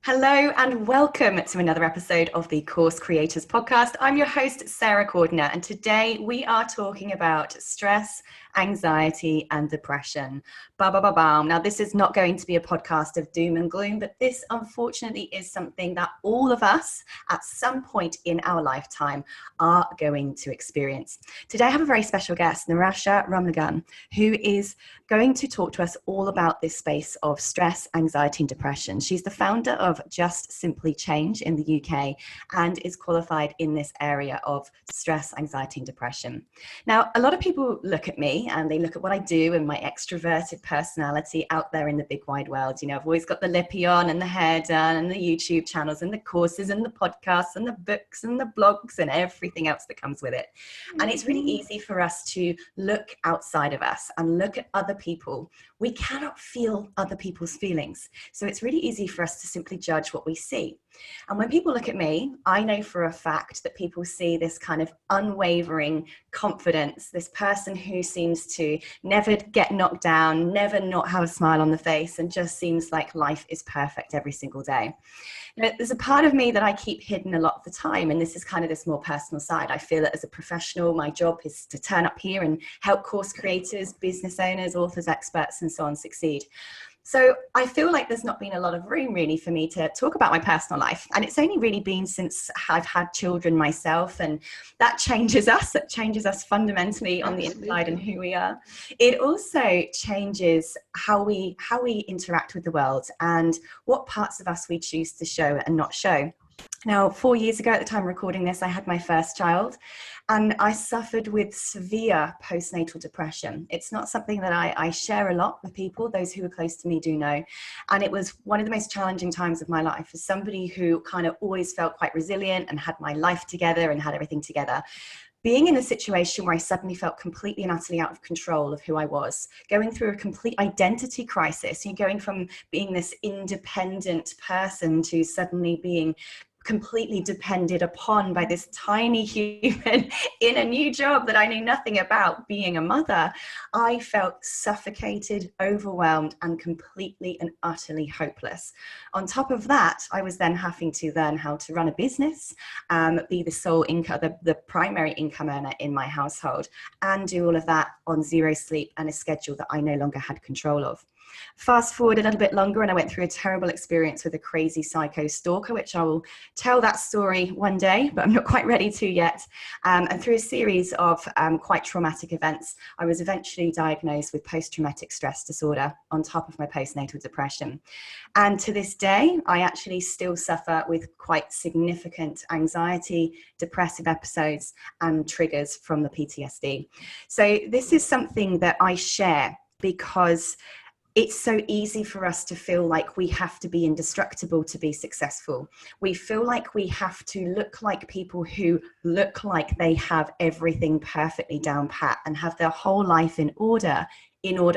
Hello and welcome to another episode of the Course Creators Podcast. I'm your host, Sarah Cordiner, and today we are talking about stress, anxiety, and depression. Ba-ba-ba-bam. Now, this is not going to be a podcast of doom and gloom, but this unfortunately is something that all of us at some point in our lifetime are going to experience. Today, I have a very special guest, Nirasha Ramlugan, who is going to talk to us all about this space of stress, anxiety, and depression. She's the founder of Just Simply Change in the UK and is qualified in this area of stress, anxiety, and depression. Now, a lot of people look at me and they look at what I do and my extroverted personality out there in the big wide world. You know, I've always got the lippy on and the hair done and the YouTube channels and the courses and the podcasts and the books and the blogs and everything else that comes with it. And it's really easy for us to look outside of us and look at other people. We cannot feel other people's feelings. So it's really easy for us to simply judge what we see. And when people look at me, I know for a fact that people see this kind of unwavering confidence, this person who seems to never get knocked down, never not have a smile on the face, and just seems like life is perfect every single day. Now, there's a part of me that I keep hidden a lot of the time, and this is kind of this more personal side. I feel that as a professional, my job is to turn up here and help course creators, business owners, authors, experts, and so on succeed. So I feel like there's not been a lot of room really for me to talk about my personal life. And it's only really been since I've had children myself, and that changes us. It changes us fundamentally on the inside and who we are. It also changes how we interact with the world and what parts of us we choose to show and not show. Now, 4 years ago at the time of recording this, I had my first child and I suffered with severe postnatal depression. It's not something that I share a lot with people. Those who are close to me do know. And it was one of the most challenging times of my life as somebody who kind of always felt quite resilient and had my life together and had everything together. Being in a situation where I suddenly felt completely and utterly out of control of who I was, going through a complete identity crisis, you're going from being this independent person to suddenly being completely depended upon by this tiny human in a new job that I knew nothing about, being a mother. I felt suffocated, overwhelmed, and completely and utterly hopeless. On top of that, I was then having to learn how to run a business, be the sole income, the primary income earner in my household, and do all of that on zero sleep and a schedule that I no longer had control of. Fast forward a little bit longer and I went through a terrible experience with a crazy psycho stalker, which I will tell that story one day, but I'm not quite ready to yet. And through a series of quite traumatic events, I was eventually diagnosed with post-traumatic stress disorder on top of my postnatal depression. And to this day, I actually still suffer with quite significant anxiety, depressive episodes, and triggers from the PTSD. So this is something that I share because it's so easy for us to feel like we have to be indestructible to be successful. We feel like we have to look like people who look like they have everything perfectly down pat and have their whole life in order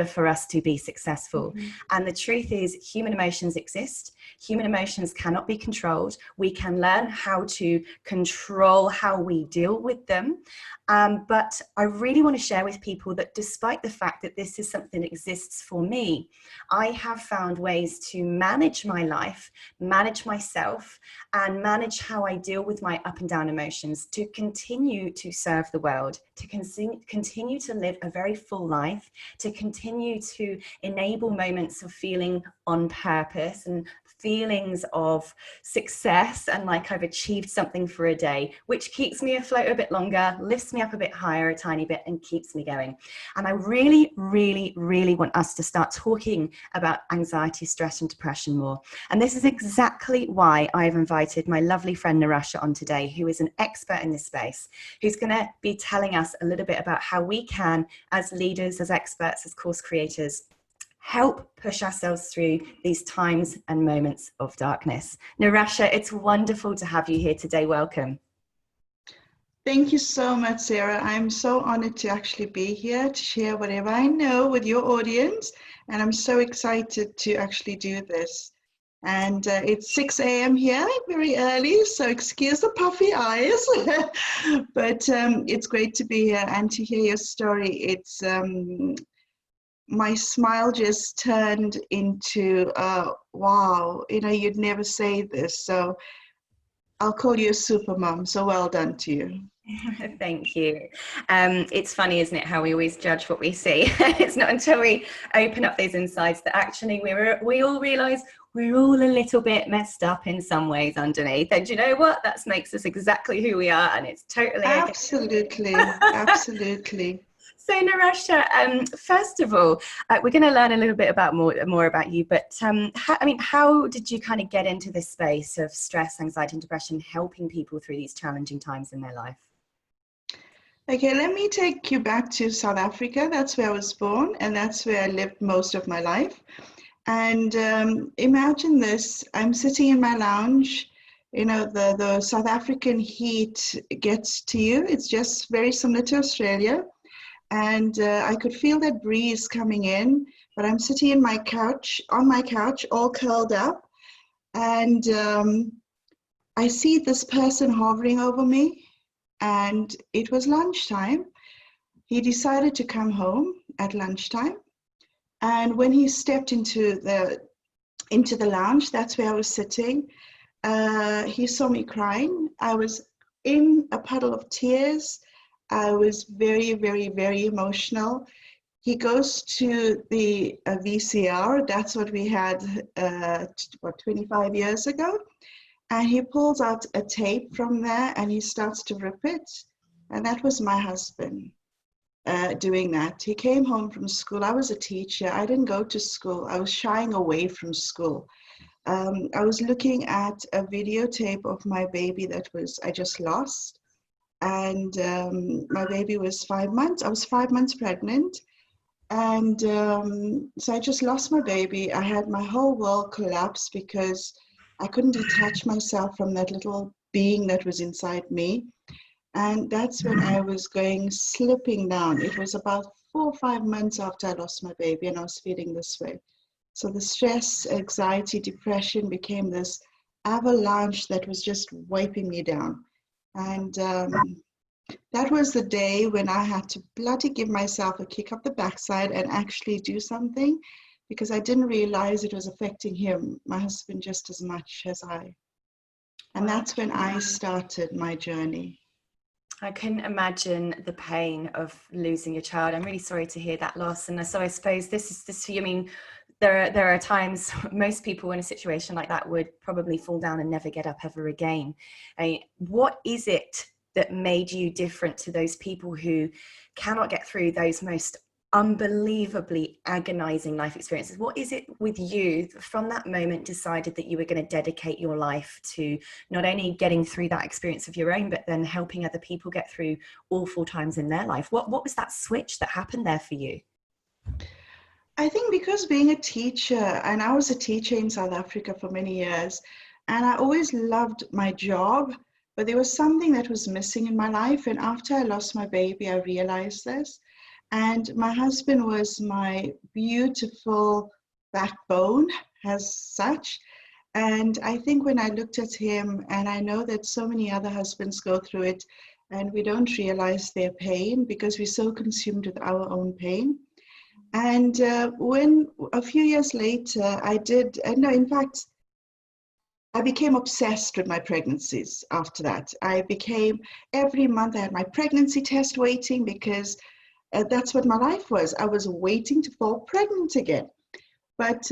for us to be successful. Mm-hmm. And the truth is, human emotions exist. Human emotions cannot be controlled. We can learn how to control how we deal with them. But I really want to share with people that despite the fact that this is something that exists for me, I have found ways to manage my life, manage myself, and manage how I deal with my up and down emotions to continue to serve the world, to continue to live a very full life, to continue to enable moments of feeling on purpose and feelings of success and like I've achieved something for a day, which keeps me afloat a bit longer, lifts me up a bit higher a tiny bit and keeps me going. And I really, really, really want us to start talking about anxiety, stress and depression more. And this is exactly why I've invited my lovely friend Nirasha on today, who is an expert in this space, who's going to be telling us a little bit about how we can, as leaders, as experts, as course creators, help push ourselves through these times and moments of darkness. Nirasha, it's wonderful to have you here today. Welcome. Thank you so much, Sarah. I'm so honored to actually be here to share whatever I know with your audience. And I'm so excited to actually do this. And it's 6 a.m. here, very early, so excuse the puffy eyes. But it's great to be here and to hear your story. It's my smile just turned into, wow, you'd never say this. So I'll call you a super mom. So well done to you. Thank you. It's funny, isn't it, how we always judge what we see. It's not until we open up those insides that actually we all realise we're all a little bit messed up in some ways underneath. And you know what? That makes us exactly who we are, and it's totally okay. Absolutely, absolutely. So Nirasha, first of all, we're going to learn a little bit about more about you. But how did you kind of get into this space of stress, anxiety, and depression, helping people through these challenging times in their life? Okay, let me take you back to South Africa. That's where I was born, and that's where I lived most of my life. And imagine this, I'm sitting in my lounge, the South African heat gets to you. It's just very similar to Australia. And I could feel that breeze coming in, but I'm sitting on my couch, all curled up. And I see this person hovering over me, and it was lunchtime. He decided to come home at lunchtime. And when he stepped into the lounge, that's where I was sitting, he saw me crying. I was in a puddle of tears. I was very, very, very emotional. He goes to the VCR. That's what we had, 25 years ago. And he pulls out a tape from there and he starts to rip it. And that was my husband doing that. He came home from school. I was a teacher. I didn't go to school. I was shying away from school. I was looking at a videotape of my baby I just lost. And my baby was 5 months. I was 5 months pregnant. And so I just lost my baby. I had my whole world collapse because I couldn't detach myself from that little being that was inside me. And that's when I was slipping down. It was about 4 or 5 months after I lost my baby and I was feeling this way. So the stress, anxiety, depression became this avalanche that was just wiping me down. And that was the day when I had to bloody give myself a kick up the backside and actually do something, because I didn't realize it was affecting him, my husband, just as much as I. And that's when I started my journey. I couldn't imagine the pain of losing your child. I'm really sorry to hear that loss. And so I suppose this for you. I mean, there are times most people in a situation like that would probably fall down and never get up ever again. What is it that made you different to those people who cannot get through those most unbelievably agonizing life experiences? What is it with you from that moment decided that you were going to dedicate your life to not only getting through that experience of your own, but then helping other people get through awful times in their life? What was that switch that happened there for you? I think because being a teacher, and I was a teacher in South Africa for many years, and I always loved my job, but there was something that was missing in my life. And after I lost my baby, I realized this. And my husband was my beautiful backbone as such. And I think when I looked at him, and I know that so many other husbands go through it, and we don't realize their pain because we're so consumed with our own pain. And when a few years later, I became obsessed with my pregnancies after that. Every month I had my pregnancy test waiting, because that's what my life was. I was waiting to fall pregnant again. But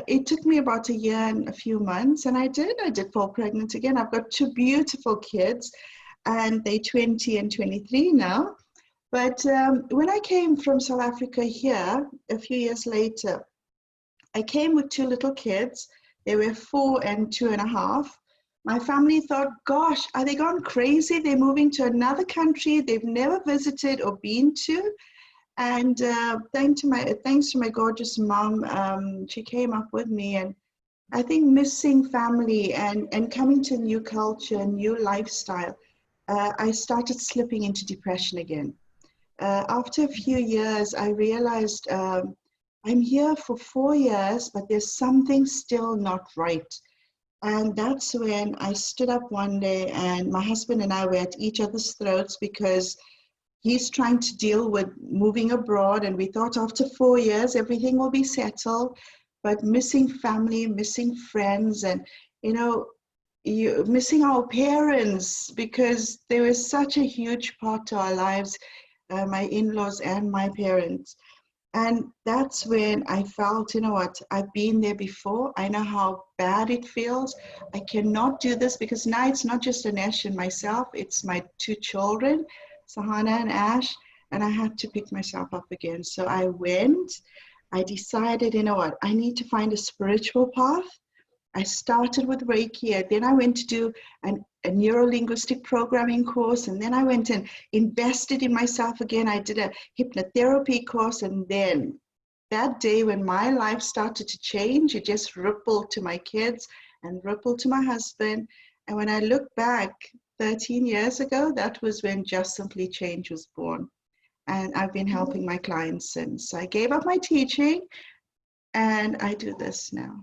it took me about a year and a few months, and I did fall pregnant again. I've got 2 beautiful kids, and they're 20 and 23 now. But when I came from South Africa here, a few years later, I came with 2 little kids. They were 4 and 2.5. My family thought, gosh, are they gone crazy? They're moving to another country they've never visited or been to. And thanks to my gorgeous mom, she came up with me. And I think missing family and coming to a new culture, new lifestyle, I started slipping into depression again. After a few years, I realized I'm here for 4 years, but there's something still not right. And that's when I stood up one day, and my husband and I were at each other's throats because he's trying to deal with moving abroad, and we thought after 4 years everything will be settled, but missing family, missing friends, and you missing our parents, because they were such a huge part to our lives, my in-laws and my parents. And that's when I felt, you know what, I've been there before. I know how bad it feels. I cannot do this, because now it's not just Anesh and myself, it's my 2 children, Sahana and Ash, and I had to pick myself up again. So I decided, you know what, I need to find a spiritual path. I started with Reiki, then I went to do a neuro-linguistic programming course, and then I went and invested in myself again. I did a hypnotherapy course, and then that day when my life started to change, it just rippled to my kids and rippled to my husband. And when I look back 13 years ago, that was when Just Simply Change was born. And I've been helping my clients since. So I gave up my teaching, and I do this now.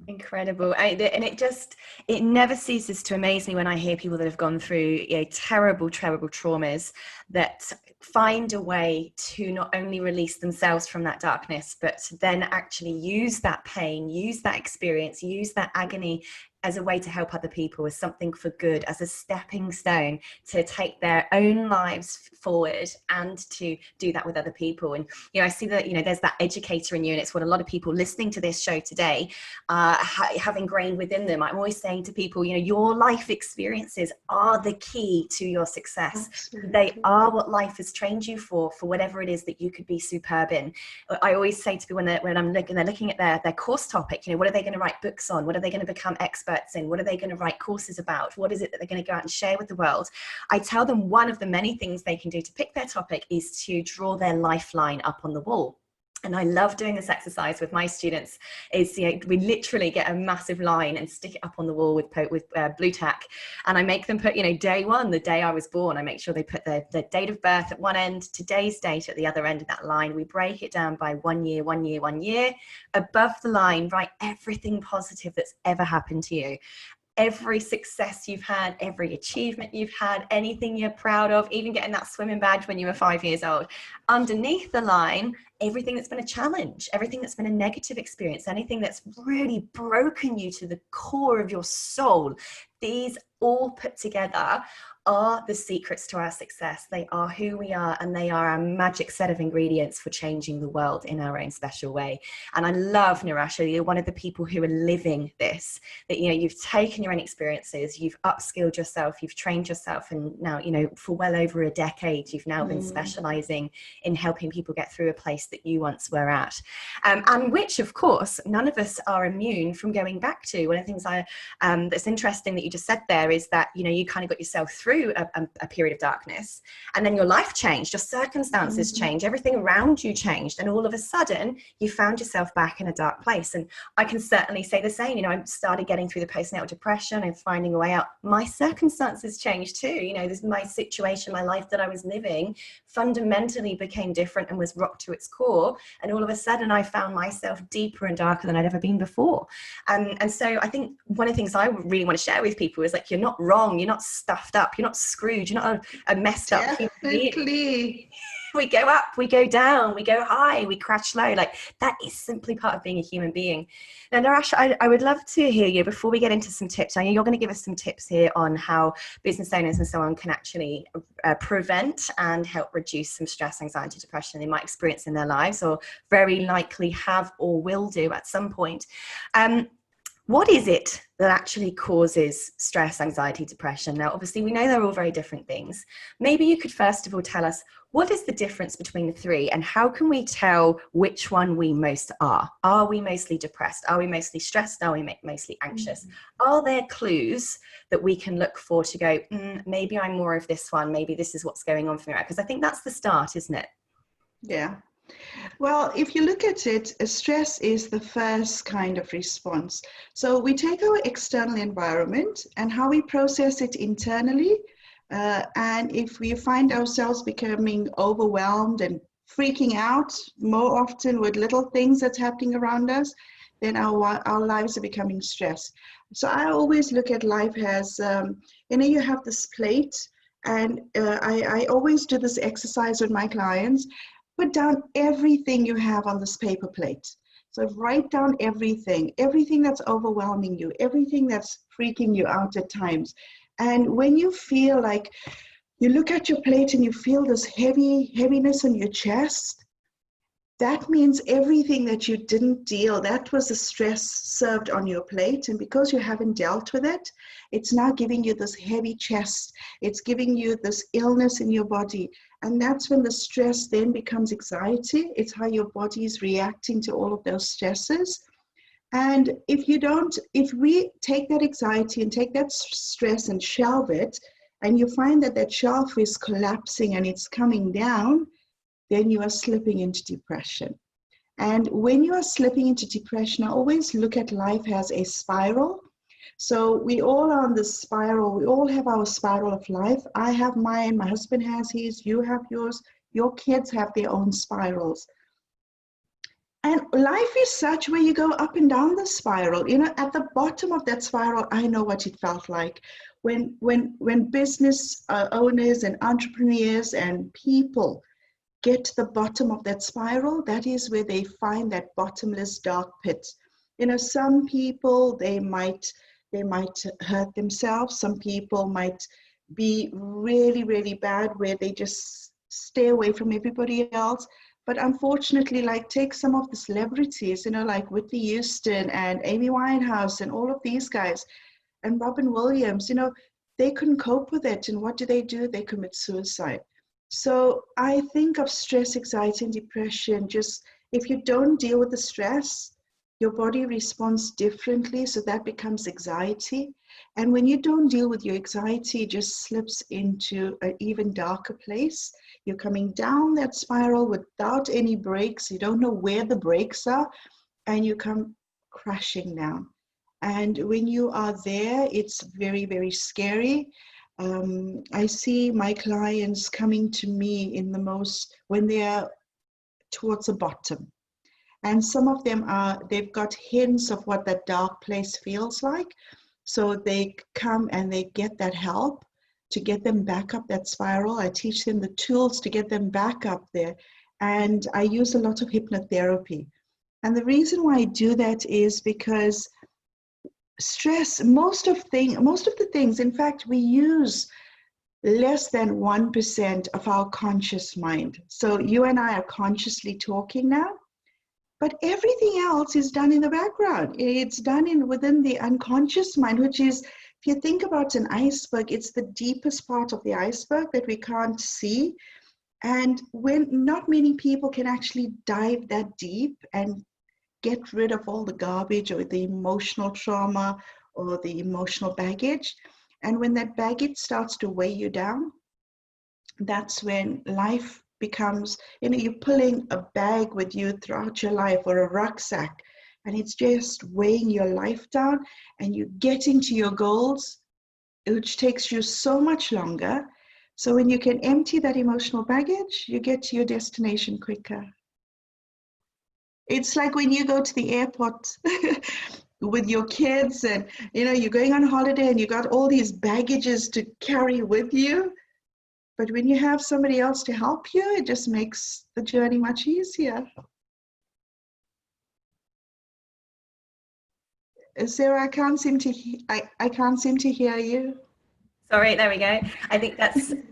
Incredible. And it never ceases to amaze me when I hear people that have gone through terrible traumas that find a way to not only release themselves from that darkness, but to then actually use that pain, use that experience, use that agony as a way to help other people, as something for good, as a stepping stone to take their own lives forward and to do that with other people. And, I see that, there's that educator in you, and it's what a lot of people listening to this show today have ingrained within them. I'm always saying to people, your life experiences are the key to your success. Absolutely. They are what life has trained you for whatever it is that you could be superb in. I always say to people when they're looking at their course topic, what are they going to write books on? What are they going to become experts in? What are they going to write courses about? What is it that they're going to go out and share with the world? I tell them one of the many things they can do to pick their topic is to draw their lifeline up on the wall. And I love doing this exercise with my students. We literally get a massive line and stick it up on the wall with blue tack. And I make them put, day one, the day I was born. I make sure they put the date of birth at one end, today's date at the other end of that line. We break it down by 1 year, 1 year, 1 year. Above the line, write everything positive that's ever happened to you. Every success you've had, every achievement you've had, anything you're proud of, even getting that swimming badge when you were 5 years old. Underneath the line, everything that's been a challenge, everything that's been a negative experience, anything that's really broken you to the core of your soul. These all put together are the secrets to our success. They are who we are, and they are our magic set of ingredients for changing the world in our own special way. And I love, Nirasha, you're one of the people who are living this, that, you've taken your own experiences, you've upskilled yourself, you've trained yourself, and now, for well over a decade, you've now been specializing in helping people get through a place that you once were at. And which, of course, none of us are immune from going back to. One of the things that's interesting that you just said there is that, you kind of got yourself through a period of darkness, and then your life changed, your circumstances changed, everything around you changed, and all of a sudden you found yourself back in a dark place. And I can certainly say the same. I started getting through the postnatal depression and finding a way out. My circumstances changed too. This my situation, my life that I was living fundamentally became different and was rocked to its core, and all of a sudden I found myself deeper and darker than I'd ever been before. And so I think one of the things I really want to share with people is, like, you're not wrong, you're not stuffed up, you're not screwed, you're not a messed up human being. We go up, we go down, we go high, we crash low. Like, that is simply part of being a human being. Now, Narisha, I would love to hear you before we get into some tips. I know you're going to give us some tips here on how business owners and so on can actually prevent and help reduce some stress, anxiety, depression they might experience in their lives, or very likely have or will do at some point. What is it that actually causes stress, anxiety, depression? Now, obviously, we know they're all very different things. Maybe you could first of all tell us, what is the difference between the three, and how can we tell which one we most are? Are we mostly depressed? Are we mostly stressed? Are we mostly anxious? Are there clues that we can look for to go, maybe I'm more of this one, maybe this is what's going on for me? Because I think that's the start, isn't it? Yeah. Well, if you look at it, stress is the first kind of response. So we take our external environment and how we process it internally. And if we find ourselves becoming overwhelmed and freaking out more often with little things that's happening around us, then our lives are becoming stressed. So I always look at life as, you have this plate, And I always do this exercise with my clients. Put down everything you have on this paper plate. So write down everything that's overwhelming you, everything that's freaking you out at times. And when you feel like you look at your plate and you feel this heaviness in your chest, that means everything that you didn't deal, that was the stress served on your plate. And because you haven't dealt with it, it's now giving you this heavy chest. It's giving you this illness in your body. And that's when the stress then becomes anxiety. It's how your body is reacting to all of those stresses. And if we take that anxiety and take that stress and shelve it, and you find that that shelf is collapsing and it's coming down, then you are slipping into depression. And when you are slipping into depression, I always look at life as a spiral. So we all are on this spiral. We all have our spiral of life. I have mine, my husband has his, you have yours, your kids have their own spirals. And life is such where you go up and down the spiral. You know, at the bottom of that spiral, I know what it felt like. When business owners and entrepreneurs and people get to the bottom of that spiral, that is where they find that bottomless dark pit. You know, some people, they might hurt themselves. Some people might be really, really bad where they just stay away from everybody else. But unfortunately, like take some of the celebrities, you know, like Whitney Houston and Amy Winehouse and all of these guys and Robin Williams, you know, they couldn't cope with it. And what do? They commit suicide. So I think of stress, anxiety, and depression. Just if you don't deal with the stress, your body responds differently. So that becomes anxiety. And when you don't deal with your anxiety, it just slips into an even darker place. You're coming down that spiral without any brakes. You don't know where the brakes are, and you come crashing down. And when you are there, it's very, very scary. I see my clients coming to me when they are towards the bottom. And some of them they've got hints of what that dark place feels like. So they come and they get that help to get them back up that spiral. I teach them the tools to get them back up there. And I use a lot of hypnotherapy. And the reason why I do that is because stress, most of the things, in fact, we use less than 1% of our conscious mind. So you and I are consciously talking now, but everything else is done in the background. It's done within the unconscious mind, which is, if you think about an iceberg, it's the deepest part of the iceberg that we can't see. And when not many people can actually dive that deep and get rid of all the garbage or the emotional trauma or the emotional baggage. And when that baggage starts to weigh you down, that's when life becomes, you know, you're pulling a bag with you throughout your life or a rucksack, and it's just weighing your life down, and you're getting to your goals, which takes you so much longer. So when you can empty that emotional baggage, you get to your destination quicker. It's like when you go to the airport with your kids and, you know, you're going on holiday and you got all these baggages to carry with you. But when you have somebody else to help you, it just makes the journey much easier. Sarah, I can't seem to hear you. Sorry, there we go. I think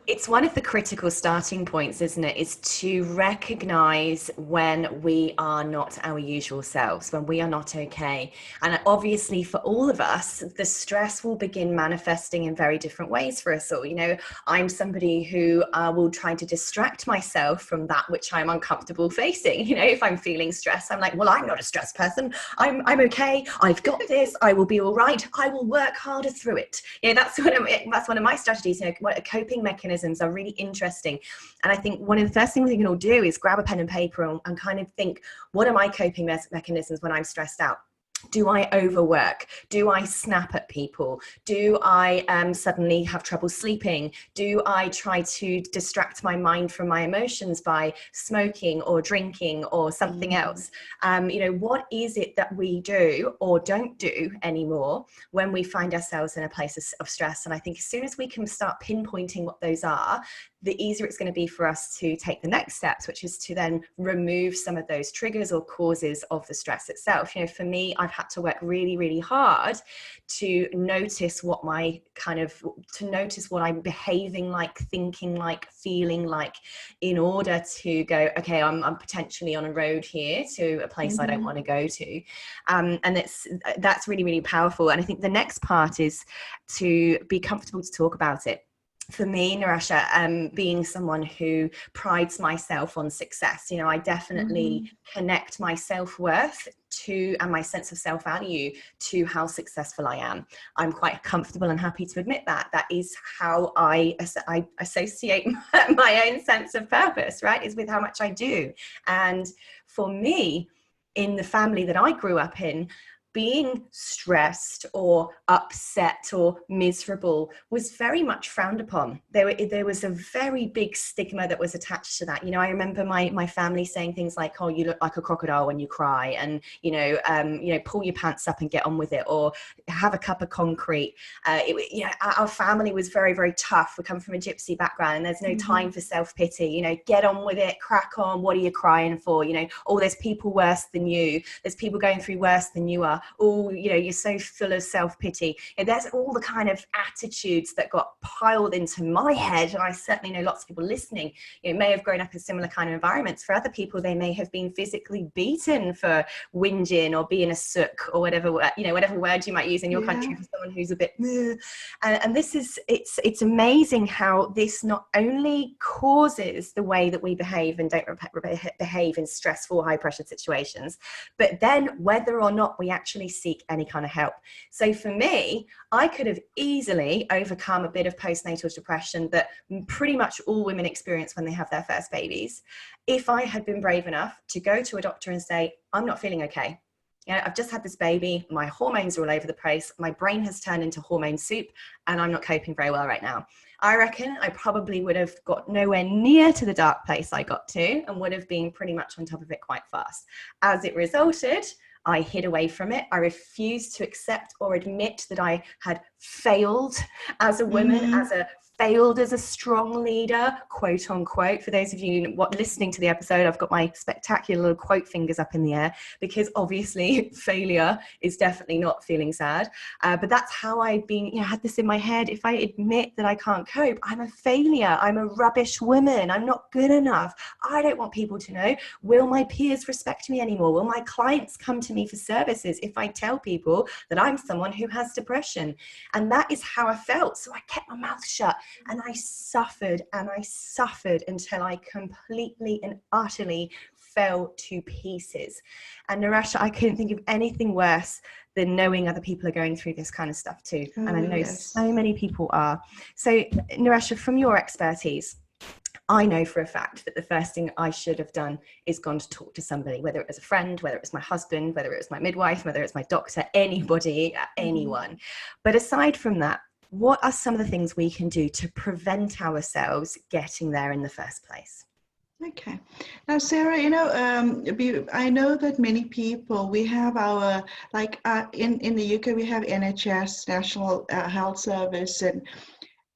it's one of the critical starting points, isn't it? Is to recognize when we are not our usual selves, when we are not okay. And obviously for all of us, the stress will begin manifesting in very different ways for us all. You know, I'm somebody who will try to distract myself from that which I'm uncomfortable facing. You know, if I'm feeling stressed, I'm like, well, I'm not a stressed person. I'm okay. I've got this. I will be all right. I will work harder through it. You know, that's one of my strategies. You know, what coping mechanisms are really interesting. And I think one of the first things we can all do is grab a pen and paper and kind of think, what are my coping mechanisms when I'm stressed out? Do I overwork? Do I snap at people? Do I suddenly have trouble sleeping? Do I try to distract my mind from my emotions by smoking or drinking or something else? What is it that we do or don't do anymore when we find ourselves in a place of stress? And I think as soon as we can start pinpointing what those are, the easier it's going to be for us to take the next steps, which is to then remove some of those triggers or causes of the stress itself. For me, I've had to work really, really hard to notice what I'm behaving like, thinking like, feeling like, in order to go, okay, I'm potentially on a road here to a place I don't want to go to. And that's really, really powerful. And I think the next part is to be comfortable to talk about it. For me, Nirasha, being someone who prides myself on success, I definitely connect my self-worth to, and my sense of self-value to, how successful I am. I'm quite comfortable and happy to admit that is how I associate my own sense of purpose, right, is with how much I do. And for me, in the family that I grew up in, being stressed or upset or miserable was very much frowned upon. There was a very big stigma that was attached to that. I remember my family saying things like, "Oh, you look like a crocodile when you cry," and pull your pants up and get on with it, or have a cup of concrete. Our family was very, very tough. We come from a gypsy background, and there's no time for self-pity. Get on with it, crack on. What are you crying for? Oh, there's people worse than you. There's people going through worse than you are. Oh, you're so full of self-pity. There's all the kind of attitudes that got piled into my head. And I certainly know lots of people listening, may have grown up in similar kind of environments. For other people, they may have been physically beaten for whinging or being a sook, or whatever word you might use in your country for someone who's a bit meh. And this is, it's amazing how this not only causes the way that we behave and don't behave in stressful, high pressure situations, but then whether or not we actually seek any kind of help. So for me, I could have easily overcome a bit of postnatal depression that pretty much all women experience when they have their first babies, if I had been brave enough to go to a doctor and say, "I'm not feeling okay. I've just had this baby, my hormones are all over the place, my brain has turned into hormone soup, and I'm not coping very well right now." I reckon I probably would have got nowhere near to the dark place I got to, and would have been pretty much on top of it quite fast. As it resulted, I hid away from it. I refused to accept or admit that I had failed as a woman, failed as a strong leader, quote unquote. For those of you listening to the episode, I've got my spectacular little quote fingers up in the air, because obviously failure is definitely not feeling sad. But that's how I've been, had this in my head. If I admit that I can't cope, I'm a failure. I'm a rubbish woman. I'm not good enough. I don't want people to know. Will my peers respect me anymore? Will my clients come to me for services if I tell people that I'm someone who has depression? And that is how I felt. So I kept my mouth shut. And I suffered until I completely and utterly fell to pieces. And Nirasha, I couldn't think of anything worse than knowing other people are going through this kind of stuff too. And I know so many people are. So Nirasha, from your expertise, I know for a fact that the first thing I should have done is gone to talk to somebody, whether it was a friend, whether it was my husband, whether it was my midwife, whether it's my doctor, anybody, anyone. But aside from that, what are some of the things we can do to prevent ourselves getting there in the first place? Okay. Now, Sarah, I know that many people, we have our, in the UK, we have NHS, National Health Service,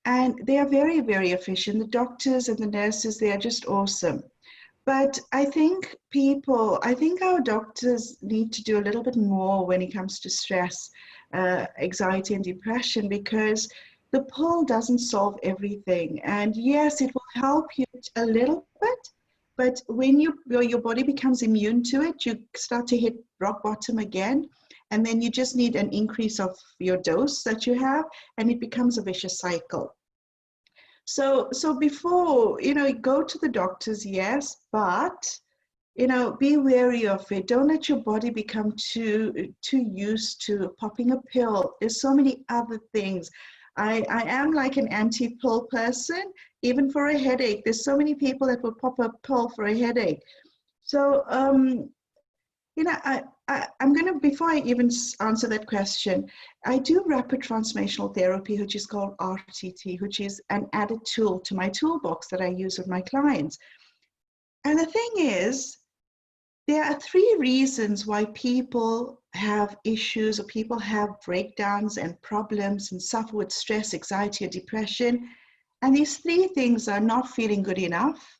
and they are very, very efficient. The doctors and the nurses, they are just awesome. But I think our doctors need to do a little bit more when it comes to stress, anxiety and depression, because the pill doesn't solve everything. And yes, it will help you a little bit, but when your body becomes immune to it, you start to hit rock bottom again. And then you just need an increase of your dose that you have, and it becomes a vicious cycle. So before, go to the doctors, yes, but be wary of it. Don't let your body become too used to popping a pill. There's so many other things. I am like an anti-pill person, even for a headache. There's so many people that will pop a pill for a headache. So, I'm going to, before I even answer that question, I do rapid transformational therapy, which is called RTT, which is an added tool to my toolbox that I use with my clients. And the thing is, there are 3 reasons why people have issues or people have breakdowns and problems and suffer with stress, anxiety, or depression. And these 3 things are not feeling good enough,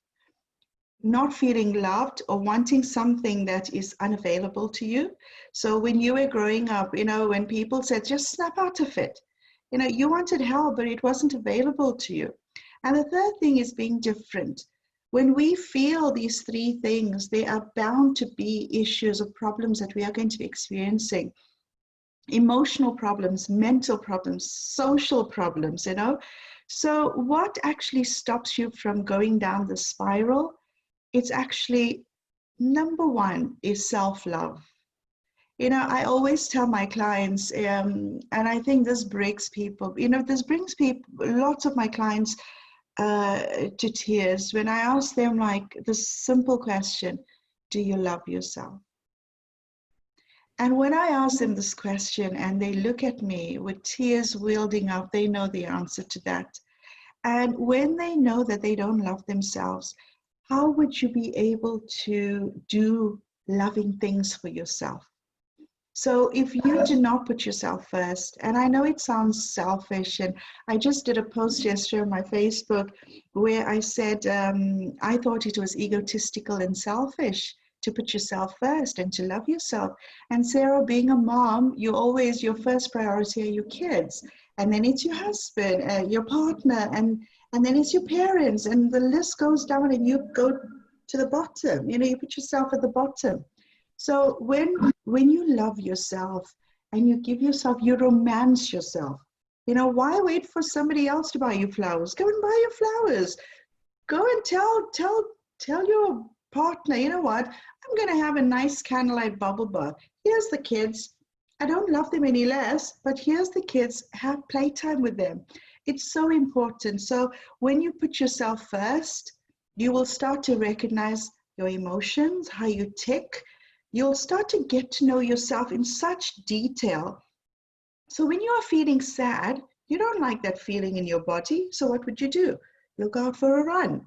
not feeling loved, or wanting something that is unavailable to you. So when you were growing up, when people said, just snap out of it, you wanted help, but it wasn't available to you. And the third thing is being different. When we feel these 3 things, they are bound to be issues or problems that we are going to be experiencing. Emotional problems, mental problems, social problems, So what actually stops you from going down the spiral? It's actually, number 1 is self-love. I always tell my clients, and I think this breaks people, this brings people, lots of my clients to tears when I ask them like this simple question, do you love yourself? And when I ask them this question and they look at me with tears welling up, they know the answer to that. And when they know that they don't love themselves, how would you be able to do loving things for yourself? So if you do not put yourself first, and I know it sounds selfish, and I just did a post yesterday on my Facebook where I said I thought it was egotistical and selfish to put yourself first and to love yourself. And Sarah, being a mom, your first priority are your kids, and then it's your husband, your partner, and then it's your parents, and the list goes down, and you go to the bottom. You put yourself at the bottom. So when you love yourself and you give yourself, you romance yourself. Why wait for somebody else to buy you flowers? Go and buy your flowers. Go and tell your partner, you know what? I'm going to have a nice candlelight bubble bath. Here's the kids. I don't love them any less, but here's the kids. Have playtime with them. It's so important. So when you put yourself first, you will start to recognize your emotions, how you tick. You'll start to get to know yourself in such detail. So when you are feeling sad, you don't like that feeling in your body. So what would you do? You'll go out for a run.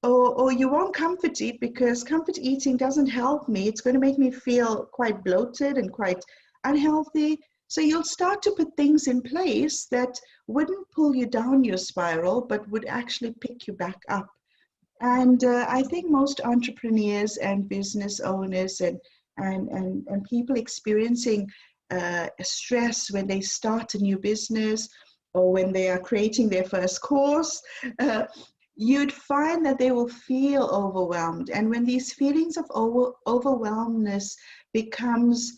Or you won't comfort eat because comfort eating doesn't help me. It's going to make me feel quite bloated and quite unhealthy. So you'll start to put things in place that wouldn't pull you down your spiral, but would actually pick you back up. And I think most entrepreneurs and business owners and people experiencing stress when they start a new business or when they are creating their first course, you'd find that they will feel overwhelmed. And when these feelings of overwhelmness becomes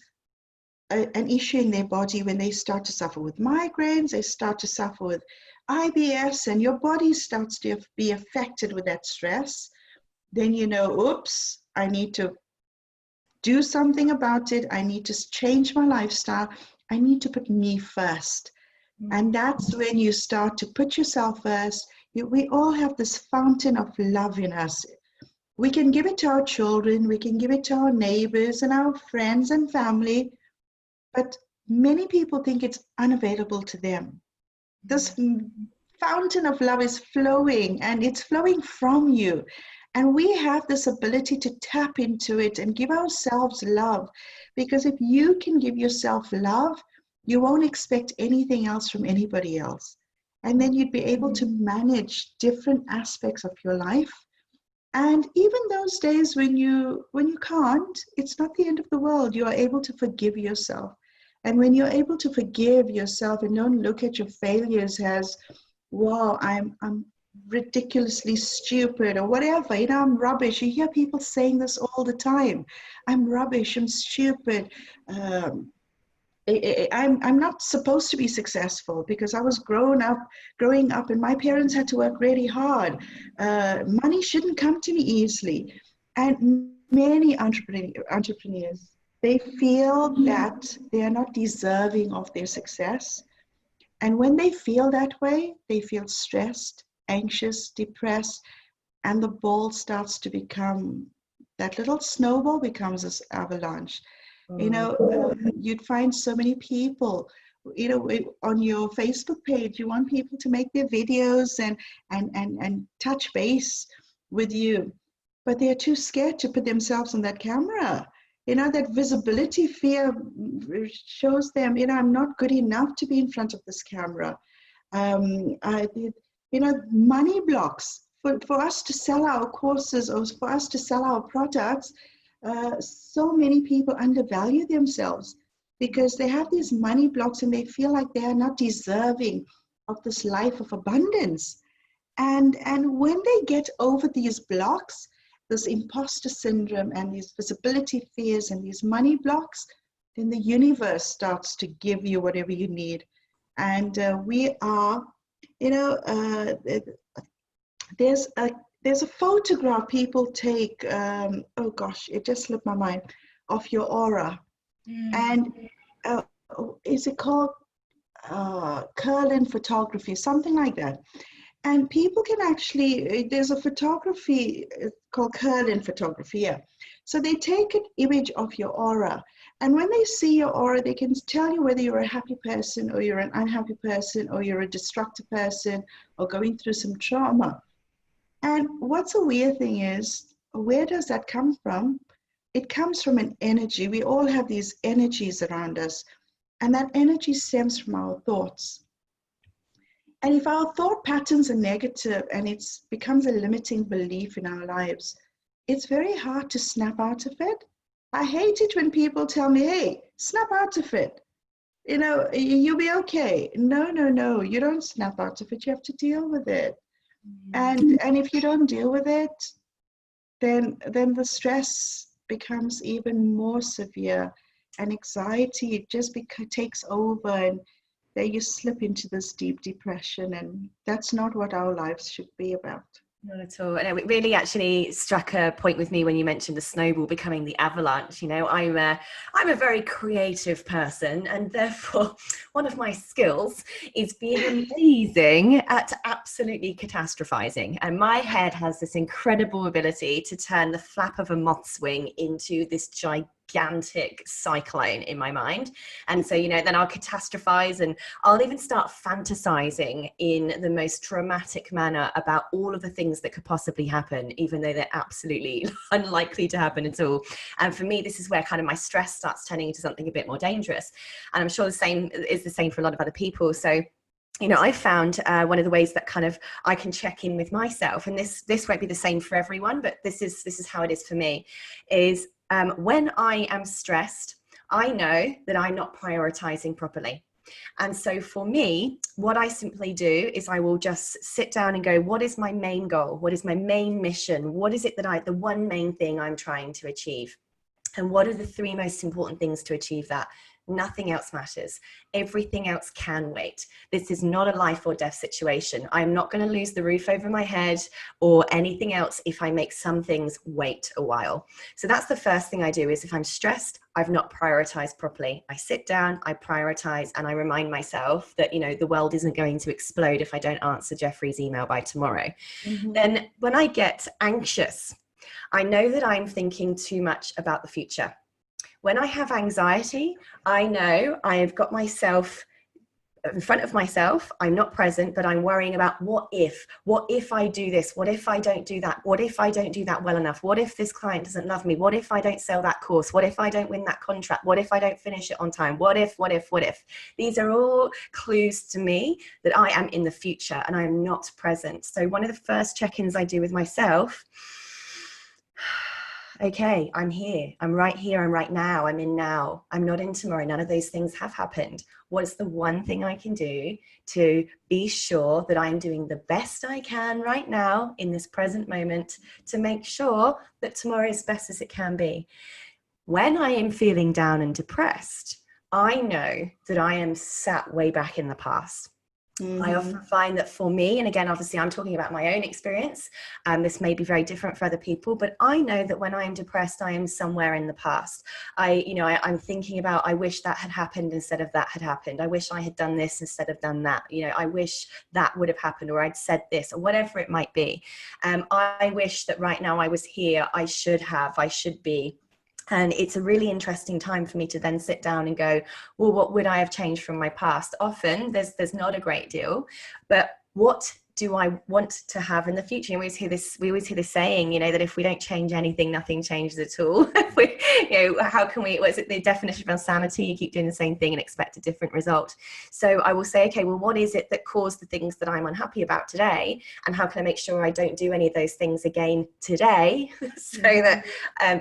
an issue in their body, when they start to suffer with migraines, they start to suffer with IBS, and your body starts to be affected with that stress, then oops, I need to do something about it. I need to change my lifestyle. I need to put me first. And that's when you start to put yourself first. We all have this fountain of love in us. We can give it to our children, we can give it to our neighbors and our friends and family, but many people think it's unavailable to them. This fountain of love is flowing, and it's flowing from you. And we have this ability to tap into it and give ourselves love. Because if you can give yourself love, you won't expect anything else from anybody else. And then you'd be able to manage different aspects of your life. And even those days when you can't, it's not the end of the world. You are able to forgive yourself. And when you're able to forgive yourself and don't look at your failures as, wow, I'm ridiculously stupid or whatever, I'm rubbish. You hear people saying this all the time. I'm rubbish, I'm stupid. I'm not supposed to be successful because I was growing up and my parents had to work really hard. Money shouldn't come to me easily. And many entrepreneurs, they feel that they are not deserving of their success. And when they feel that way, they feel stressed, anxious, depressed, and the ball starts to become, that little snowball becomes this avalanche. You'd find so many people, on your Facebook page. You want people to make their videos and touch base with you, but they're too scared to put themselves on that camera. That visibility fear shows them, I'm not good enough to be in front of this camera. Money blocks for us to sell our courses or for us to sell our products. So many people undervalue themselves because they have these money blocks and they feel like they are not deserving of this life of abundance. And when they get over these blocks, this imposter syndrome and these visibility fears and these money blocks, then the universe starts to give you whatever you need. And we are, there's a photograph people take, oh gosh, it just slipped my mind, of your aura. And is it called curl-in photography, something like that? And people can actually, there's a photography called curl-in photography, yeah. So they take an image of your aura, and when they see your aura, they can tell you whether you're a happy person or you're an unhappy person or you're a destructive person or going through some trauma. And what's a weird thing is, where does that come from? It comes from an energy. We all have these energies around us, and that energy stems from our thoughts. And if our thought patterns are negative and it becomes a limiting belief in our lives, it's very hard to snap out of it. I hate it when people tell me, hey, snap out of it. You'll be okay. No, you don't snap out of it. You have to deal with it. And if you don't deal with it, then the stress becomes even more severe, and anxiety just takes over, and then you slip into this deep depression, and that's not what our lives should be about. Not at all. And it really actually struck a point with me when you mentioned the snowball becoming the avalanche. I'm a very creative person, and therefore one of my skills is being amazing at absolutely catastrophizing. And my head has this incredible ability to turn the flap of a moth's wing into this gigantic cyclone in my mind. And so, then I'll catastrophize, and I'll even start fantasizing in the most dramatic manner about all of the things that could possibly happen, even though they're absolutely unlikely to happen at all. And for me, this is where kind of my stress starts turning into something a bit more dangerous. And I'm sure the same is the same for a lot of other people. So I found one of the ways that kind of I can check in with myself, and this won't be the same for everyone, but this is how it is for me, is when I am stressed, I know that I'm not prioritizing properly. And so for me, what I simply do is I will just sit down and go, what is my main goal? What is my main mission? What is it that the one main thing I'm trying to achieve? And what are the three most important things to achieve that? Nothing else matters. Everything else can wait. This is not a life or death situation. I'm not going to lose the roof over my head or anything else if I make some things wait a while. So that's the first thing I do, is if I'm stressed, I've not prioritized properly. I sit down, I prioritize, and I remind myself that, the world isn't going to explode if I don't answer Jeffrey's email by tomorrow. Mm-hmm. Then when I get anxious, I know that I'm thinking too much about the future. When I have anxiety, I know I have got myself in front of myself. I'm not present, but I'm worrying about what if I do this? What if I don't do that? What if I don't do that well enough? What if this client doesn't love me? What if I don't sell that course? What if I don't win that contract? What if I don't finish it on time? What if? These are all clues to me that I am in the future and I am not present. So one of the first check-ins I do with myself, okay, I'm here. I'm right here. I'm right now. I'm in now. I'm not in tomorrow. None of those things have happened. What is the one thing I can do to be sure that I'm doing the best I can right now in this present moment to make sure that tomorrow is best as it can be? When I am feeling down and depressed, I know that I am sat way back in the past. Mm-hmm. I often find that for me, and again, obviously I'm talking about my own experience, and this may be very different for other people, but I know that when I am depressed, I am somewhere in the past. I'm thinking about, I wish that had happened instead of that had happened. I wish I had done this instead of done that. I wish that would have happened, or I'd said this, or whatever it might be. I wish that right now I was here. I should be. And it's a really interesting time for me to then sit down and go, well, what would I have changed from my past? Often there's not a great deal, but what do I want to have in the future? And we always hear this saying, that if we don't change anything, nothing changes at all. How can we, what is it, the definition of insanity? You keep doing the same thing and expect a different result. So I will say, okay, well, what is it that caused the things that I'm unhappy about today? And how can I make sure I don't do any of those things again today so that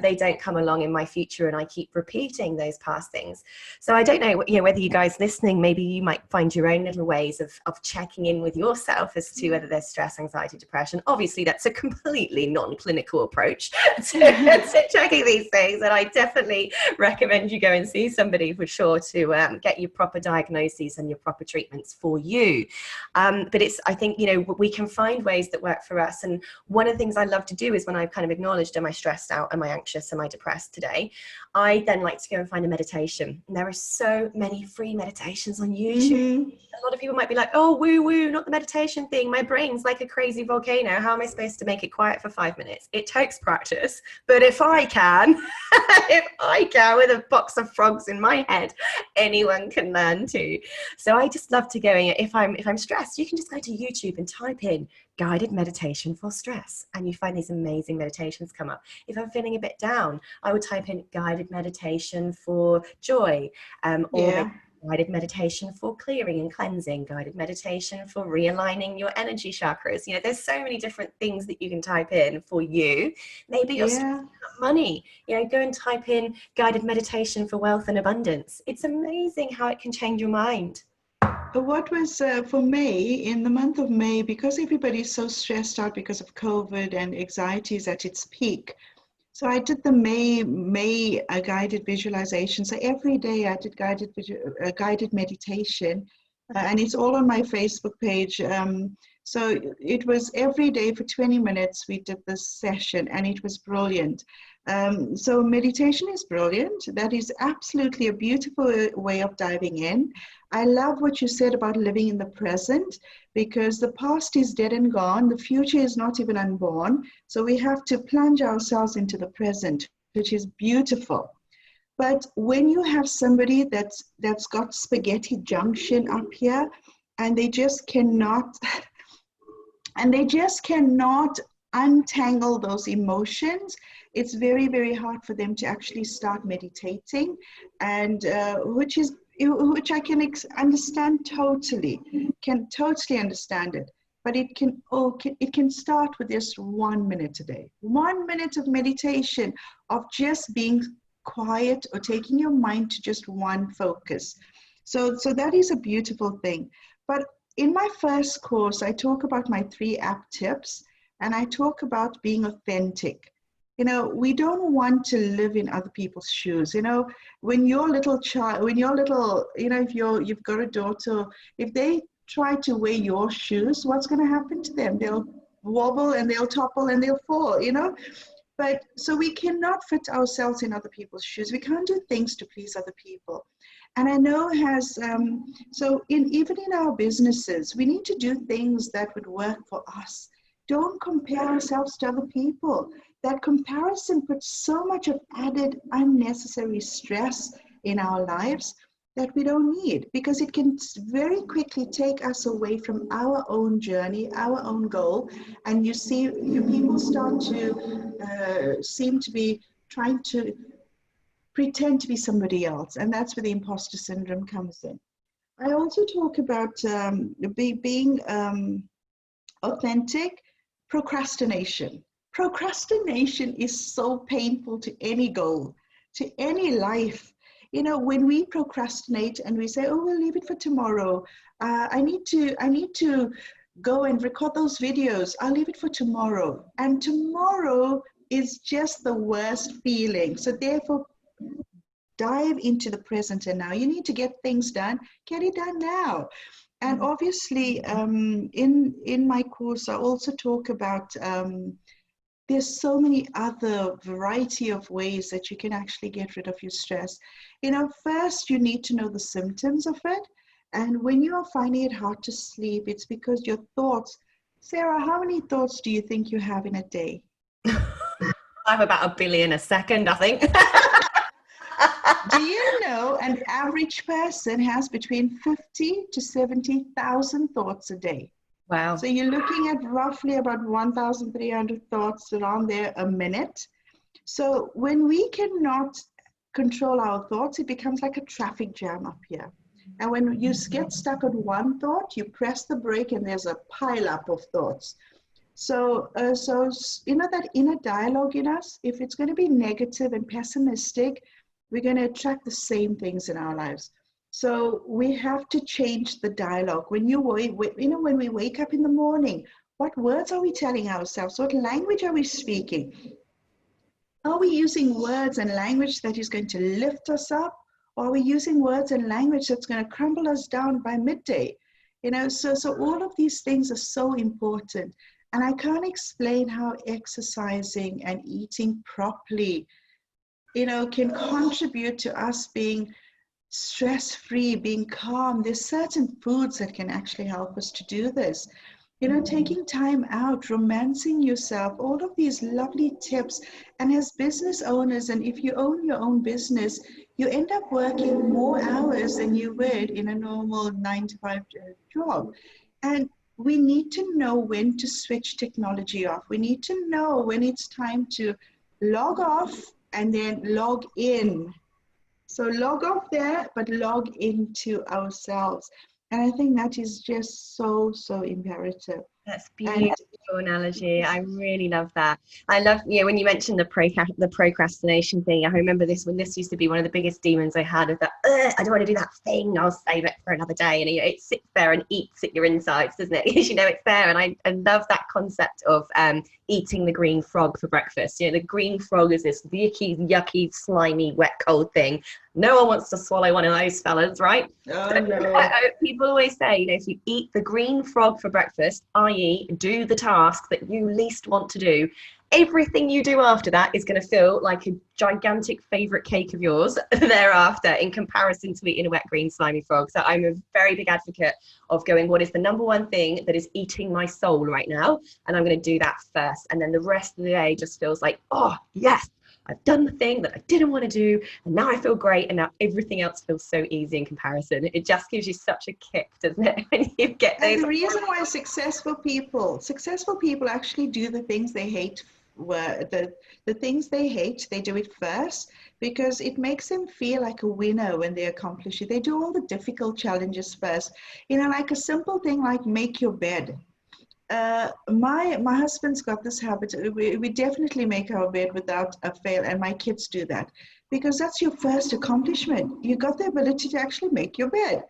they don't come along in my future and I keep repeating those past things? So I don't know, whether you guys listening, maybe you might find your own little ways of checking in with yourself as to whether there's stress, anxiety, depression. Obviously, that's a completely non-clinical approach to checking these things, and I definitely recommend you go and see somebody for sure to get your proper diagnoses and your proper treatments for you. But I think, we can find ways that work for us. And one of the things I love to do is when I've kind of acknowledged, am I stressed out, am I anxious, am I depressed today, I then like to go and find a meditation. And there are so many free meditations on YouTube. A lot of people might be like, oh, woo woo, not the meditation thing. My brain's like a crazy volcano. How am I supposed to make it quiet for 5 minutes? It takes practice. But if I can, with a box of frogs in my head, anyone can learn too. So I just love to go in. If I'm stressed, you can just go to YouTube and type in guided meditation for stress, and you find these amazing meditations come up. If I'm feeling a bit down, I would type in guided meditation for joy, or guided meditation for clearing and cleansing, guided meditation for realigning your energy chakras. There's so many different things that you can type in for you. Maybe you're stressed about money, go and type in guided meditation for wealth and abundance. It's amazing how it can change your mind. What was for May, in the month of May, because everybody's so stressed out because of COVID and anxiety is at its peak. So I did the May guided visualization. So every day I did guided meditation, and it's all on my Facebook page. So it was every day for 20 minutes we did this session, and it was brilliant. So meditation is brilliant. That is absolutely a beautiful way of diving in. I love what you said about living in the present, because the past is dead and gone. The future is not even unborn. So we have to plunge ourselves into the present, which is beautiful. But when you have somebody that's got spaghetti junction up here, and they just cannot untangle those emotions, it's very, very hard for them to actually start meditating, and which I can understand totally, can totally understand it. But it can start with just 1 minute a day, 1 minute of meditation, of just being quiet or taking your mind to just one focus. So that is a beautiful thing. But in my first course, I talk about my 3 app tips, and I talk about being authentic. We don't want to live in other people's shoes. When you're a little child, if you've got a daughter, if they try to wear your shoes, what's going to happen to them? They'll wobble and they'll topple and they'll fall, But so we cannot fit ourselves in other people's shoes. We can't do things to please other people. And I know even in our businesses, we need to do things that would work for us. Don't compare ourselves to other people. That comparison puts so much of added unnecessary stress in our lives that we don't need, because it can very quickly take us away from our own journey, our own goal. And you see, people start to seem to be trying to pretend to be somebody else. And that's where the imposter syndrome comes in. I also talk about being authentic. Procrastination. Procrastination is so painful to any goal, to any life. When we procrastinate and we say, oh, we'll leave it for tomorrow. I need to go and record those videos. I'll leave it for tomorrow. And tomorrow is just the worst feeling. So therefore, dive into the present and now. You need to get things done. Get it done now. And obviously, in my course, I also talk about there's so many other variety of ways that you can actually get rid of your stress. First, you need to know the symptoms of it. And when you are finding it hard to sleep, it's because your thoughts. Sarah, how many thoughts do you think you have in a day? I have about 1 billion a second, I think. Do you know an average person has between 50 to 70,000 thoughts a day? Wow. So you're looking at roughly about 1,300 thoughts around there a minute. So when we cannot control our thoughts, it becomes like a traffic jam up here. And when you get stuck on one thought, you press the brake and there's a pile up of thoughts. So that inner dialogue in us, if it's going to be negative and pessimistic, we're going to attract the same things in our lives. So we have to change the dialogue. When when we wake up in the morning, what words are we telling ourselves? What language are we speaking? Are we using words and language that is going to lift us up? Or are we using words and language that's going to crumble us down by midday? So all of these things are so important. And I can't explain how exercising and eating properly, can contribute to us being stress-free, being calm. There's certain foods that can actually help us to do this. Taking time out, romancing yourself, all of these lovely tips. And as business owners, and if you own your own business, you end up working more hours than you would in a normal 9 to 5 job. And we need to know when to switch technology off. We need to know when it's time to log off and then log in. So log off there, but log into ourselves. And I think that is just so, so imperative. That's beautiful analogy. I really love that. I love, when you mentioned the procrastination thing. I remember this when this used to be one of the biggest demons I had of that. I don't want to do that thing. I'll save it for another day. And it sits there and eats at your insides, doesn't it? Because it's there. And I love that concept of eating the green frog for breakfast. The green frog is this yucky, slimy, wet, cold thing. No one wants to swallow one of those fellas, right? Oh, no. People always say, if you eat the green frog for breakfast, i.e. do the task that you least want to do, everything you do after that is going to feel like a gigantic favorite cake of yours thereafter in comparison to eating a wet, green, slimy frog. So I'm a very big advocate of going, what is the number one thing that is eating my soul right now? And I'm going to do that first. And then the rest of the day just feels like, oh, yes, I've done the thing that I didn't want to do, and now I feel great, and now everything else feels so easy in comparison. It just gives you such a kick, doesn't it, when you get those. And the reason why successful people actually do the things they hate, the things they hate, they do it first, because it makes them feel like a winner when they accomplish it. They do all the difficult challenges first. Like a simple thing like make your bed. My husband's got this habit. We definitely make our bed without a fail, and my kids do that because that's your first accomplishment. You got the ability to actually make your bed.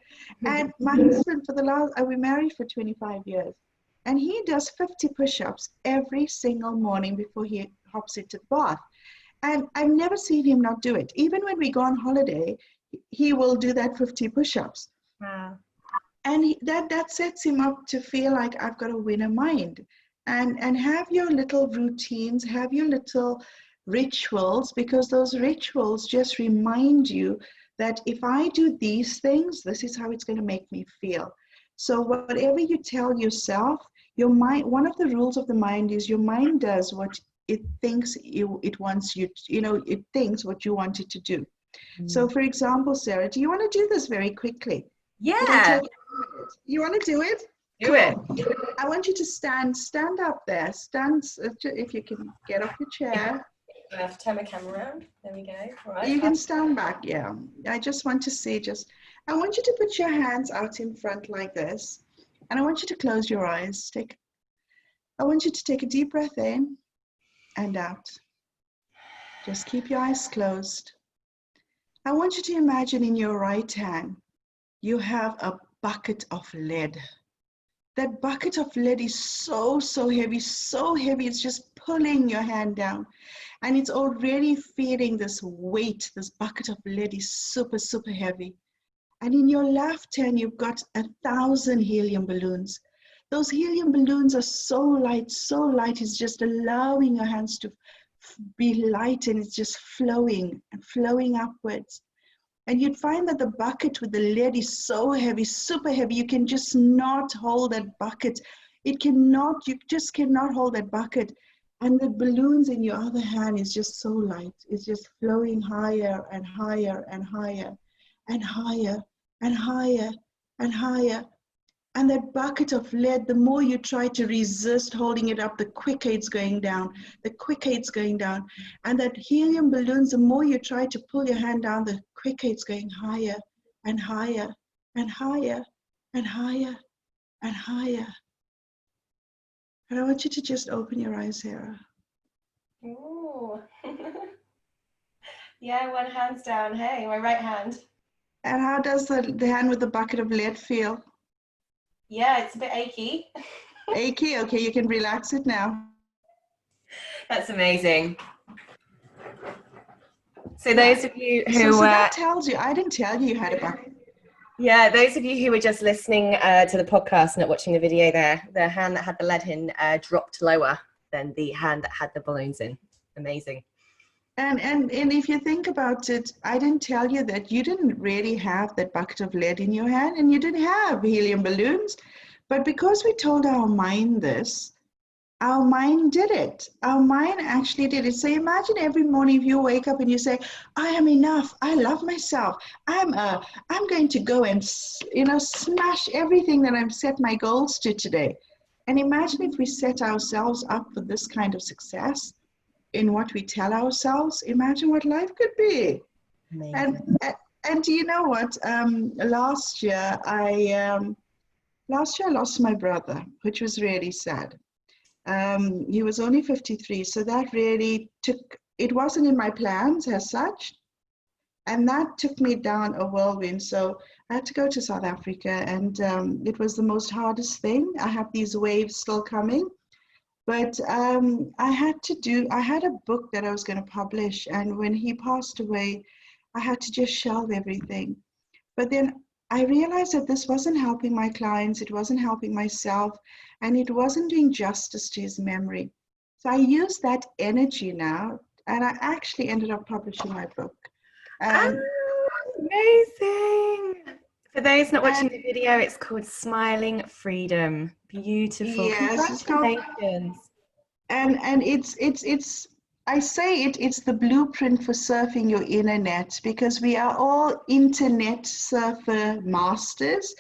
And my husband, we married for 25 years, and he does 50 push-ups every single morning before he hops into the bath. And I've never seen him not do it. Even when we go on holiday, he will do that 50 push-ups. Wow. And that sets him up to feel like I've got a winner mind. And have your little routines, have your little rituals, because those rituals just remind you that if I do these things, this is how it's going to make me feel. So whatever you tell yourself, your mind, one of the rules of the mind is your mind does what it thinks it wants you to, it thinks what you want it to do. So for example, Sarah, do you want to do this very quickly? Yeah. You want to do it? Do it. I want you to stand up there. Stand, if you can get off your chair. I have to turn my camera around. There we go. All right. You can stand back, yeah. I just want to see, I want you to put your hands out in front like this. And I want you to close your eyes. I want you to take a deep breath in and out. Just keep your eyes closed. I want you to imagine in your right hand, you have a bucket of lead. That bucket of lead is so heavy, it's just pulling your hand down. And it's already feeling this weight. This bucket of lead is super heavy. And in your left hand, you've got 1,000 helium balloons. Those helium balloons are so light, it's just allowing your hands to be light, and it's just flowing upwards. And you'd find that the bucket with the lead is so heavy, super heavy, you can just not hold that bucket. You just cannot hold that bucket. And the balloons in your other hand is just so light. It's just flowing higher and higher and higher and higher and higher and higher. And that bucket of lead, the more you try to resist holding it up, the quicker it's going down, the quicker it's going down. And that helium balloons, the more you try to pull your hand down, the quicker it's going higher and higher and higher and higher and higher. And I want you to just open your eyes, Sarah. Ooh. Yeah, one hand's down. Hey, my right hand. And how does the hand with the bucket of lead feel? Yeah, it's a bit achy. Achy? Okay, you can relax it now. That's amazing. So those of you who so that tells you, I didn't tell you had a bucket. Yeah, those of you who were just listening to the podcast, not watching the video there, the hand that had the lead in dropped lower than the hand that had the balloons in. Amazing. And if you think about it, I didn't tell you that you didn't really have that bucket of lead in your hand and you didn't have helium balloons. But because we told our mind this, our mind did it. Our mind actually did it. So imagine every morning if you wake up and you say, I am enough. I love myself. I'm going to go and, smash everything that I've set my goals to today. And imagine if we set ourselves up for this kind of success in what we tell ourselves. Imagine what life could be. Amazing. And do you know what? Last year I lost my brother, which was really sad. He was only 53, so that really it wasn't in my plans as such, and that took me down a whirlwind. So I had to go to South Africa, and it was the most hardest thing. I have these waves still coming, but I had a book that I was going to publish, and when he passed away, I had to just shelve everything. But then I realized that this wasn't helping my clients, it wasn't helping myself, and it wasn't doing justice to his memory. So I use that energy now, and I actually ended up publishing my book. Amazing. For those not watching the video, it's called Smiling Freedom. Beautiful. Yes, congratulations. And it's I say it's the blueprint for surfing your internet, because we are all internet surfer masters,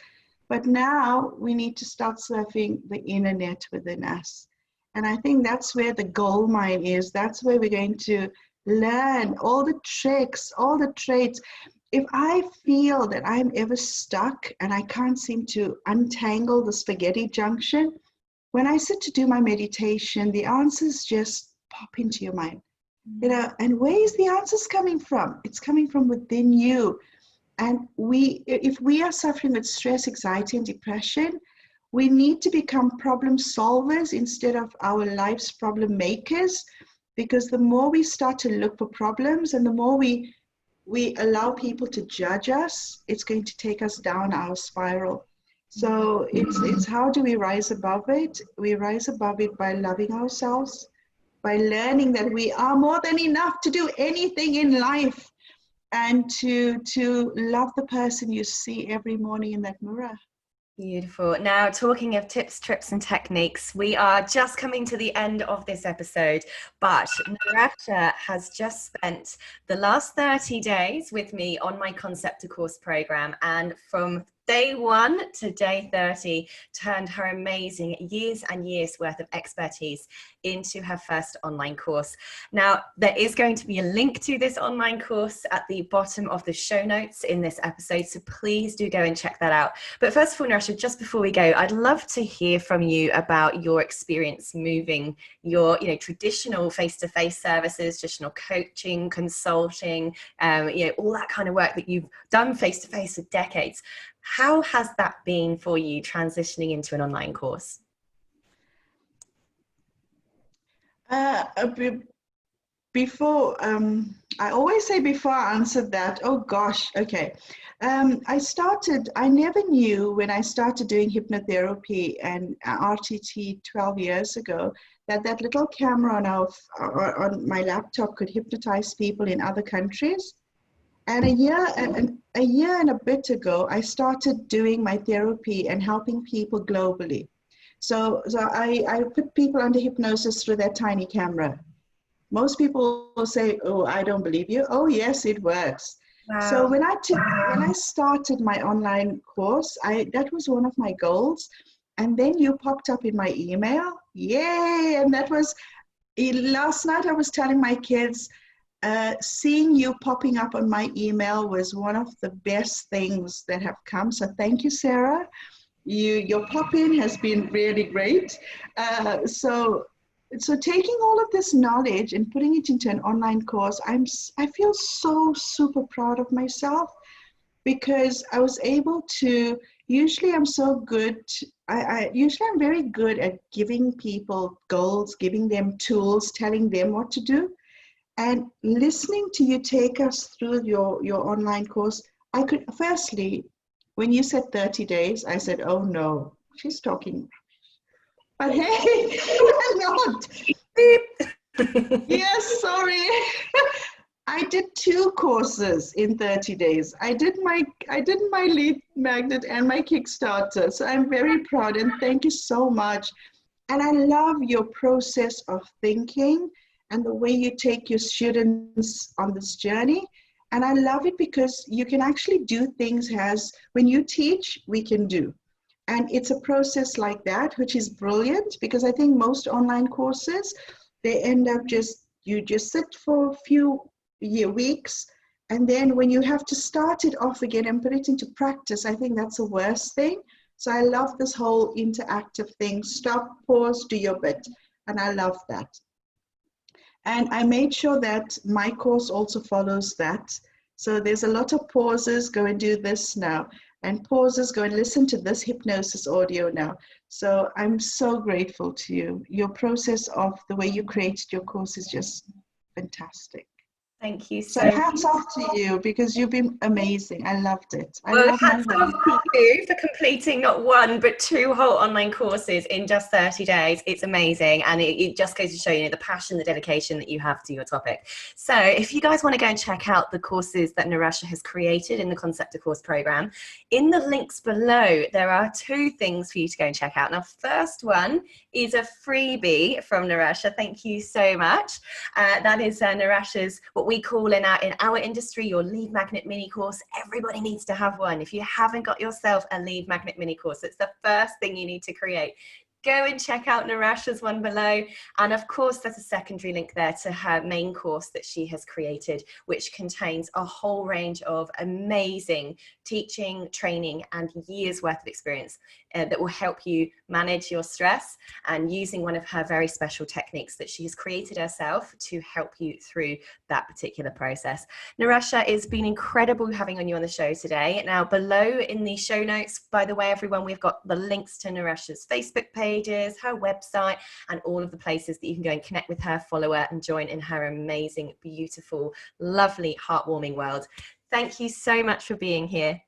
but now we need to start surfing the internet within us. And I think that's where the gold mine is. That's where we're going to learn all the tricks, all the traits. If I feel that I'm ever stuck and I can't seem to untangle the spaghetti junction, when I sit to do my meditation, the answers just pop into your mind. And where is the answers coming from? It's coming from within you. And if we are suffering with stress, anxiety, and depression, we need to become problem solvers instead of our life's problem makers, because the more we start to look for problems and the more we allow people to judge us, it's going to take us down our spiral. So it's how do we rise above it? We rise above it by loving ourselves, by learning that we are more than enough to do anything in life, and to love the person you see every morning in that mirror. Beautiful. Now, talking of tips, trips, and techniques, we are just coming to the end of this episode, but Nirasha has just spent the last 30 days with me on my Concept to Course program, and from day 1 to day 30 turned her amazing years and years worth of expertise into her first online course. Now, there is going to be a link to this online course at the bottom of the show notes in this episode, so please do go and check that out. But first of all, Nirasha, just before we go, I'd love to hear from you about your experience moving your traditional face-to-face services, traditional coaching, consulting, all that kind of work that you've done face-to-face for decades. How has that been for you transitioning into an online course? Before, I always say before I answered that, oh gosh, okay. I never knew when I started doing hypnotherapy and RTT 12 years ago that little camera on my laptop could hypnotize people in other countries. And a year and a bit ago, I started doing my therapy and helping people globally. I put people under hypnosis through that tiny camera. Most people will say, "Oh, I don't believe you." Oh, yes, it works. So Wow. when I started my online course, that was one of my goals. And then you popped up in my email. Yay! And that was last night I was telling my kids, seeing you popping up on my email was one of the best things that have come. So thank you, Sarah. Your pop-in has been really great. So taking all of this knowledge and putting it into an online course, I feel so super proud of myself because I was able to. Usually, I'm so good. Usually I'm very good at giving people goals, giving them tools, telling them what to do, and listening to you take us through your online course. I could firstly, when you said 30 days, I said, "Oh no, she's talking." But hey, I'm not. Yes, sorry. I did 2 courses in 30 days. I did my lead magnet and my Kickstarter. So I'm very proud and thank you so much. And I love your process of thinking and the way you take your students on this journey. And I love it because you can actually do things as when you teach, we can do. And it's a process like that, which is brilliant because I think most online courses, they end up you just sit for a few weeks. And then when you have to start it off again and put it into practice, I think that's the worst thing. So I love this whole interactive thing. Stop, pause, do your bit. And I love that. And I made sure that my course also follows that. So there's a lot of pauses, go and do this now. And pauses, go and listen to this hypnosis audio now. So I'm so grateful to you. Your process of the way you created your course is just fantastic. Thank you So so much. hats off to you because you've been amazing. I loved it. I Well, love my hats off to you for completing not one but 2 whole online courses in just 30 days. It's amazing, and it just goes to show the passion, the dedication that you have to your topic. So if you guys want to go and check out the courses that Nirasha has created in the Concept of Course program, in the links below there are 2 things for you to go and check out. Now, first one is a freebie from Nirasha. Thank you so much. That is Nirasha's, what we call in our industry, your lead magnet mini course. Everybody needs to have one. If you haven't got yourself a lead magnet mini course, it's the first thing you need to create. Go and check out Narasha's one below. And of course, there's a secondary link there to her main course that she has created, which contains a whole range of amazing teaching, training, and years worth of experience that will help you manage your stress, and using one of her very special techniques that she has created herself to help you through that particular process. Nirasha, it's been incredible having you on the show today. Now, below in the show notes, by the way, everyone, we've got the links to Nirasha's Facebook pages, her website, and all of the places that you can go and connect with her, follow her, and join in her amazing, beautiful, lovely, heartwarming world. Thank you so much for being here.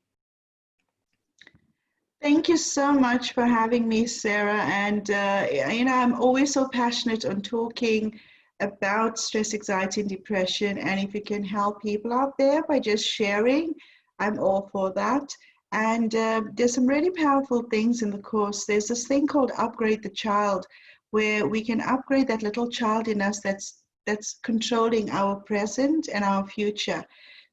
Thank you so much for having me, Sarah. And, I'm always so passionate on talking about stress, anxiety, and depression. And if you can help people out there by just sharing, I'm all for that. And there's some really powerful things in the course. There's this thing called Upgrade the Child, where we can upgrade that little child in us that's controlling our present and our future.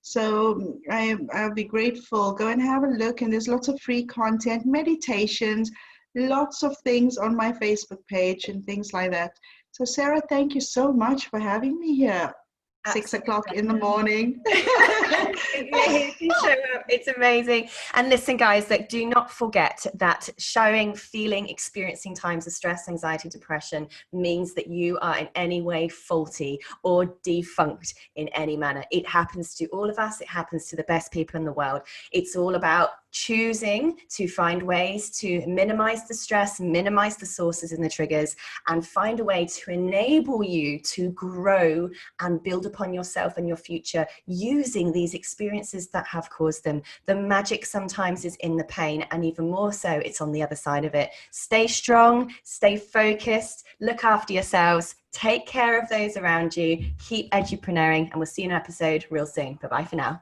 So I'll be grateful. Go and have a look, and there's lots of free content, meditations, lots of things on my Facebook page and things like that. So Sarah, thank you so much for having me here. Absolutely. 6 o'clock in the morning. It's amazing. And listen, guys, that do not forget that showing, feeling, experiencing times of stress, anxiety, depression means that you are in any way faulty or defunct in any manner. It happens to all of us. It happens to the best people in the world. It's all about choosing to find ways to minimize the stress, minimize the sources and the triggers, and find a way to enable you to grow and build upon yourself and your future using these experiences that have caused them. The magic sometimes is in the pain, and even more so, it's on the other side of it. Stay strong, stay focused, look after yourselves, take care of those around you, keep edupreneuring, and we'll see you in an episode real soon. Bye-bye for now.